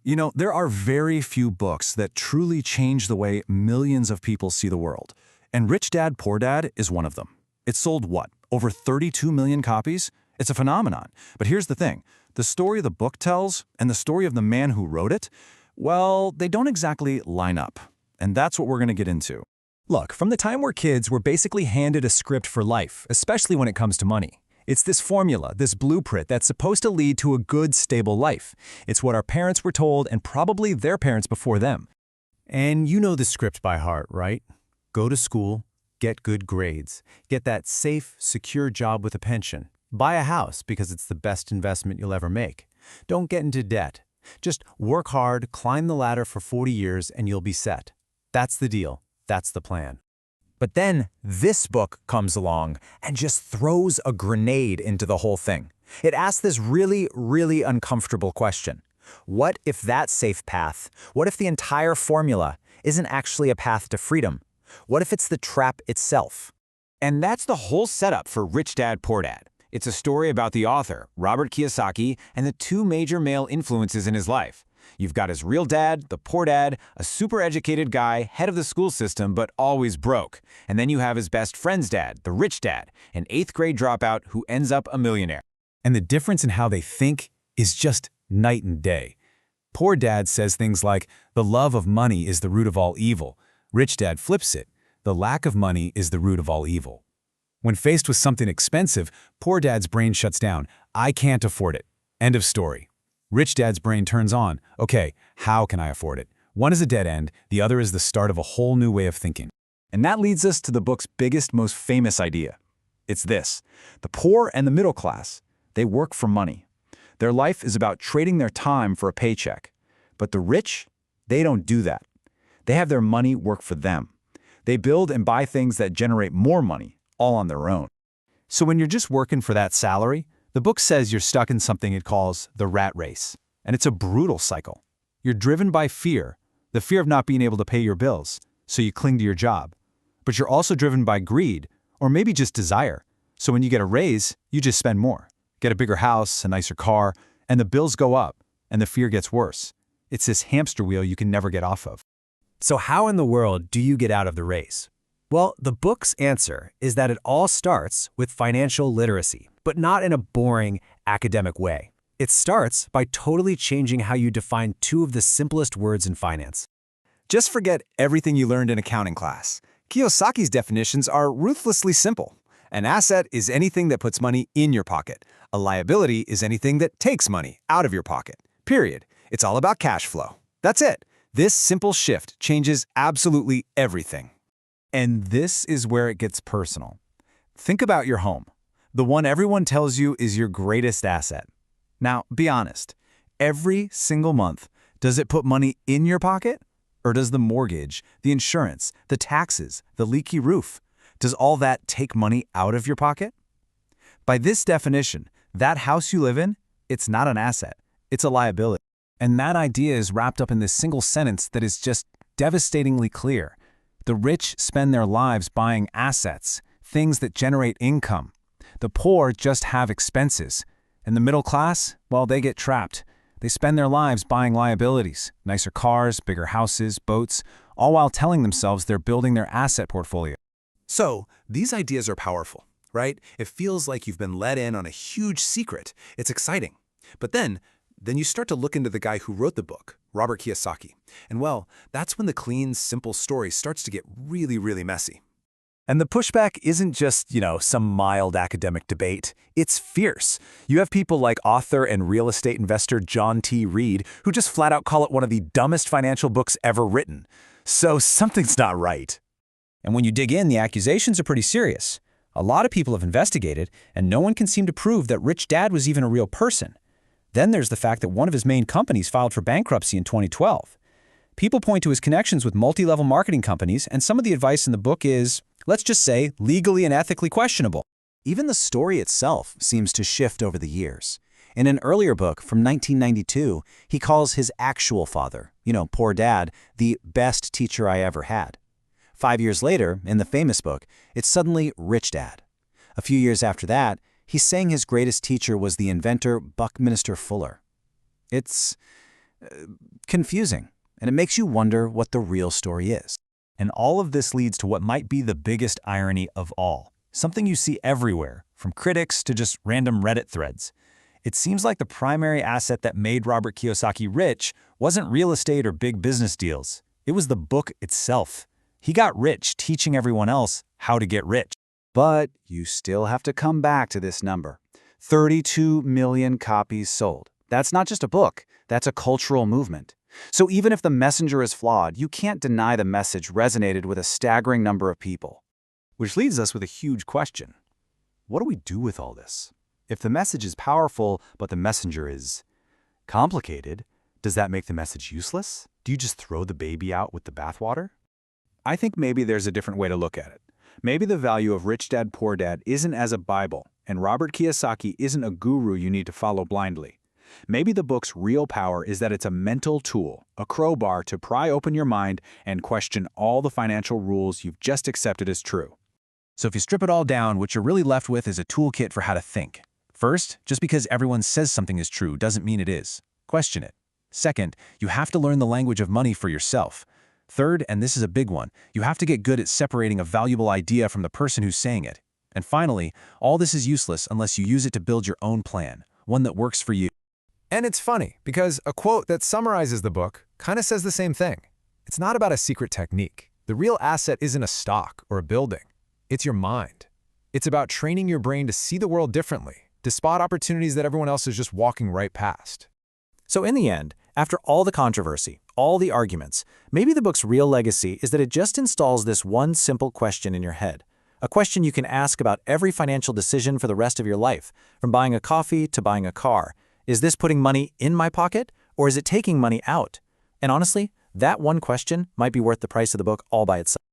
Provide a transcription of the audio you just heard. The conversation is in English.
You know, there are very few books that truly change the way millions of people see the world. And Rich Dad, Poor Dad is one of them. It sold what? Over 32 million copies? It's a phenomenon. But here's the thing. The story the book tells and the story of the man who wrote it, well, they don't exactly line up. And that's what we're going to get into. Look, from the time we're kids, we're basically handed a script for life, especially when it comes to money. It's this formula, this blueprint that's supposed to lead to a good, stable life. It's what our parents were told and probably their parents before them. And you know the script by heart, right? Go to school, get good grades, get that safe, secure job with a pension, buy a house because it's the best investment you'll ever make. Don't get into debt. Just work hard, climb the ladder for 40 years, and you'll be set. That's the deal. That's the plan. But then this book comes along and just throws a grenade into the whole thing. It asks this really, really uncomfortable question. What if that safe path, what if the entire formula isn't actually a path to freedom? What if it's the trap itself? And that's the whole setup for Rich Dad, Poor Dad. It's a story about the author, Robert Kiyosaki, and the two major male influences in his life. You've got his real dad, the poor dad, a super educated guy, head of the school system, but always broke. And then you have his best friend's dad, the rich dad, an 8th grade dropout who ends up a millionaire. And the difference in how they think is just night and day. Poor Dad says things like, the love of money is the root of all evil. Rich Dad flips it, the lack of money is the root of all evil. When faced with something expensive, Poor Dad's brain shuts down. I can't afford it. End of story. Rich Dad's brain turns on. Okay, how can I afford it? One is a dead end, the other is the start of a whole new way of thinking. And that leads us to the book's biggest, most famous idea. It's this. The poor and the middle class, they work for money. Their life is about trading their time for a paycheck. But the rich, they don't do that. They have their money work for them. They build and buy things that generate more money, all on their own. So when you're just working for that salary, the book says you're stuck in something it calls the rat race. And it's a brutal cycle. You're driven by fear, the fear of not being able to pay your bills, so you cling to your job. But you're also driven by greed, or maybe just desire. So when you get a raise, you just spend more. Get a bigger house, a nicer car, and the bills go up, and the fear gets worse. It's this hamster wheel you can never get off of. So how in the world do you get out of the race? Well, the book's answer is that it all starts with financial literacy, but not in a boring academic way. It starts by totally changing how you define two of the simplest words in finance. Just forget everything you learned in accounting class. Kiyosaki's definitions are ruthlessly simple. An asset is anything that puts money in your pocket. A liability is anything that takes money out of your pocket. Period. It's all about cash flow. That's it. This simple shift changes absolutely everything. And this is where it gets personal. Think about your home, the one everyone tells you is your greatest asset. Now, be honest. Every single month, does it put money in your pocket? Or does the mortgage, the insurance, the taxes, the leaky roof, does all that take money out of your pocket? By this definition, that house you live in, it's not an asset, it's a liability. And that idea is wrapped up in this single sentence that is just devastatingly clear. The rich spend their lives buying assets, things that generate income. The poor just have expenses. And the middle class, well, they get trapped. They spend their lives buying liabilities, nicer cars, bigger houses, boats, all while telling themselves they're building their asset portfolio. So, these ideas are powerful, right? It feels like you've been let in on a huge secret. It's exciting. But then you start to look into the guy who wrote the book, Robert Kiyosaki. And well, that's when the clean, simple story starts to get really, really messy. And the pushback isn't just, some mild academic debate. It's fierce. You have people like author and real estate investor John T. Reed, who just flat out call it one of the dumbest financial books ever written. So something's not right. And when you dig in, the accusations are pretty serious. A lot of people have investigated, and no one can seem to prove that Rich Dad was even a real person. Then there's the fact that one of his main companies filed for bankruptcy in 2012. People point to his connections with multi-level marketing companies, and some of the advice in the book is, let's just say, legally and ethically questionable. Even the story itself seems to shift over the years. In an earlier book from 1992, he calls his actual father, Poor Dad, the best teacher I ever had. 5 years later, in the famous book, it's suddenly Rich Dad. A few years after that, he's saying his greatest teacher was the inventor Buckminster Fuller. It's confusing, and it makes you wonder what the real story is. And all of this leads to what might be the biggest irony of all, something you see everywhere, from critics to just random Reddit threads. It seems like the primary asset that made Robert Kiyosaki rich wasn't real estate or big business deals. It was the book itself. He got rich teaching everyone else how to get rich. But you still have to come back to this number. 32 million copies sold. That's not just a book, that's a cultural movement. So even if the messenger is flawed, you can't deny the message resonated with a staggering number of people. Which leads us with a huge question. What do we do with all this? If the message is powerful, but the messenger is complicated, does that make the message useless? Do you just throw the baby out with the bathwater? I think maybe there's a different way to look at it. Maybe the value of Rich Dad, Poor Dad isn't as a Bible, and Robert Kiyosaki isn't a guru you need to follow blindly. Maybe the book's real power is that it's a mental tool, a crowbar to pry open your mind and question all the financial rules you've just accepted as true. So if you strip it all down, what you're really left with is a toolkit for how to think. First, just because everyone says something is true doesn't mean it is. Question it. Second, you have to learn the language of money for yourself. Third, and this is a big one, you have to get good at separating a valuable idea from the person who's saying it. And finally, all this is useless unless you use it to build your own plan, one that works for you. And it's funny, because a quote that summarizes the book kind of says the same thing. It's not about a secret technique. The real asset isn't a stock or a building. It's your mind. It's about training your brain to see the world differently, to spot opportunities that everyone else is just walking right past. So in the end, after all the controversy, all the arguments, maybe the book's real legacy is that it just installs this one simple question in your head. A question you can ask about every financial decision for the rest of your life, from buying a coffee to buying a car. Is this putting money in my pocket, or is it taking money out? And honestly, that one question might be worth the price of the book all by itself.